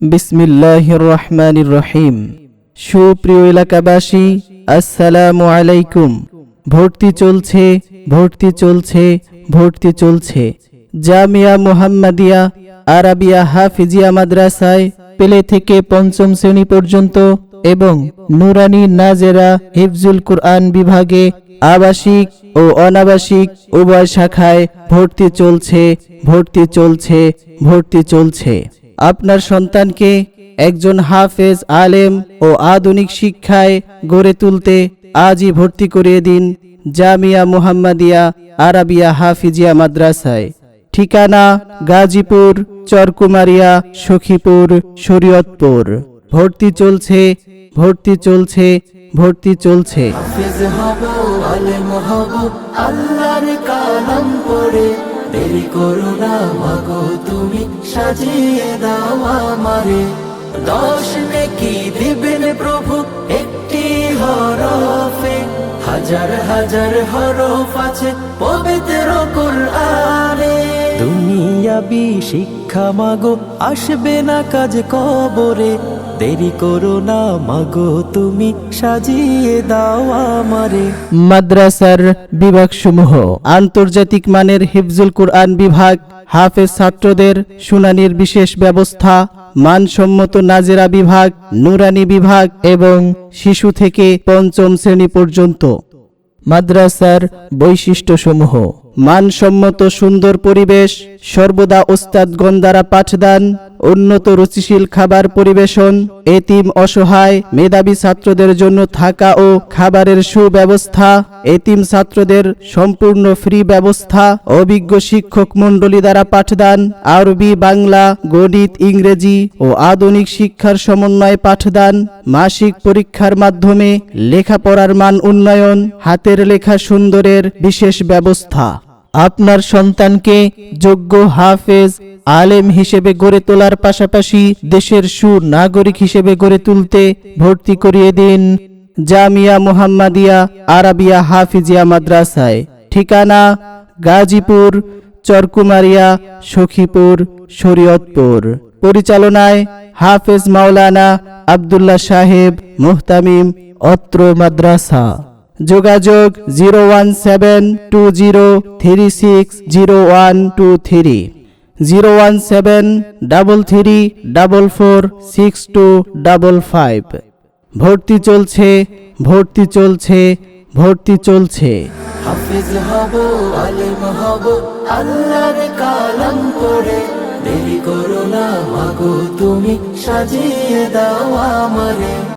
বিসমিল্লাহির রহমানির রহিম। সুপ্রিয় এলাকাবাসী, আসসালামু আলাইকুম। ভর্তি চলছে, ভর্তি চলছে, ভর্তি চলছে। জামিয়া মুহাম্মাদিয়া আরাবিয়া হাফিজিয়া মাদ্রাসায় প্লে থেকে পঞ্চম শ্রেণী পর্যন্ত এবং নুরানি নাজেরা হিফজুল কুরআন বিভাগে আবাসিক ও অনাবাসিক উভয় শাখায় ভর্তি চলছে, ভর্তি চলছে, ভর্তি চলছে। আপনার সন্তানকে একজন হাফেজ আলেম ও আধুনিক শিক্ষায় গড়ে তুলতে আজই ভর্তি করিয়ে দিন জামিয়া মুহাম্মাদিয়া আরাবিয়া হাফিজিয়া মাদ্রাসায়। ঠিকানা গাজীপুর, চরকুমারিয়া, সখীপুর, শরীয়তপুর। ভর্তি চলছে, ভর্তি চলছে, ভর্তি চলছে। হাফেজ হব, আলেম হব, আল্লাহর কালাম পড়ে। দেরি করো না মাগো, তুমি সাজিয়ে দাও আমারে। 10 নেকি দিবেন প্রভু একটি হরফে। হাজার হাজার হরফ আছে পবিত্র কুরআনে। দুনিয়াবি শিক্ষা মাগো, আসবে না কাজ কবরে। দেরি করো না মাগো, তুমি সাজিয়ে দাও আমারে। মাদ্রাসার বিভাগসমূহ: আন্তর্জাতিক মানের হিফজুল কুরআন বিভাগ, হাফেজ ছাত্রদের শুনানির বিশেষ ব্যবস্থা, মানসম্মত নাজেরা বিভাগ, নুরানি বিভাগ এবং শিশু থেকে পঞ্চম শ্রেণী পর্যন্ত। মাদ্রাসার বৈশিষ্ট্যসমূহ: মানসম্মত সুন্দর পরিবেশ, সর্বদা ওস্তাদগণ দ্বারা পাঠদান, উন্নত রুচিশীল খাবার পরিবেশন, এতিম অসহায় মেধাবী ছাত্রদের জন্য থাকা ও খাবারের সুব্যবস্থা, এতিম ছাত্রদের সম্পূর্ণ ফ্রি ব্যবস্থা, অভিজ্ঞ শিক্ষক মণ্ডলী দ্বারা পাঠদান, আরবি, বাংলা, গণিত, ইংরেজি ও আধুনিক শিক্ষার সমন্বয়ে পাঠদান, মাসিক পরীক্ষার মাধ্যমে লেখাপড়ার মান উন্নয়ন, হাতের লেখা সুন্দরের বিশেষ ব্যবস্থা। আপনার সন্তানকে যোগ্য হাফেজ আলেম হিসেবে গড়ে তোলার পাশাপাশি দেশের সুনাগরিক হিসেবে গড়ে তুলতে ভর্তি করিয়ে দিন জামিয়া মুহাম্মাদিয়া আরাবিয়া হাফিজিয়া মাদ্রাসায়। ঠিকানা গাজীপুর, চরকুমারিয়া, সখীপুর, শরীয়তপুর। পরিচালনায় হাফেজ মাওলানা আব্দুল্লাহ সাহেব মুহতামিম, অত্র মাদ্রাসা। যোগাযোগ 01720360123, 01733446255। ভর্তি চলছে, ভর্তি চলছে, ভর্তি চলছে। হাফেজ হব, আলেম হব, আল্লাহর কালাম পড়ে। দেরি করো না মাগো, তুমি সাজিয়ে দাও আমারে।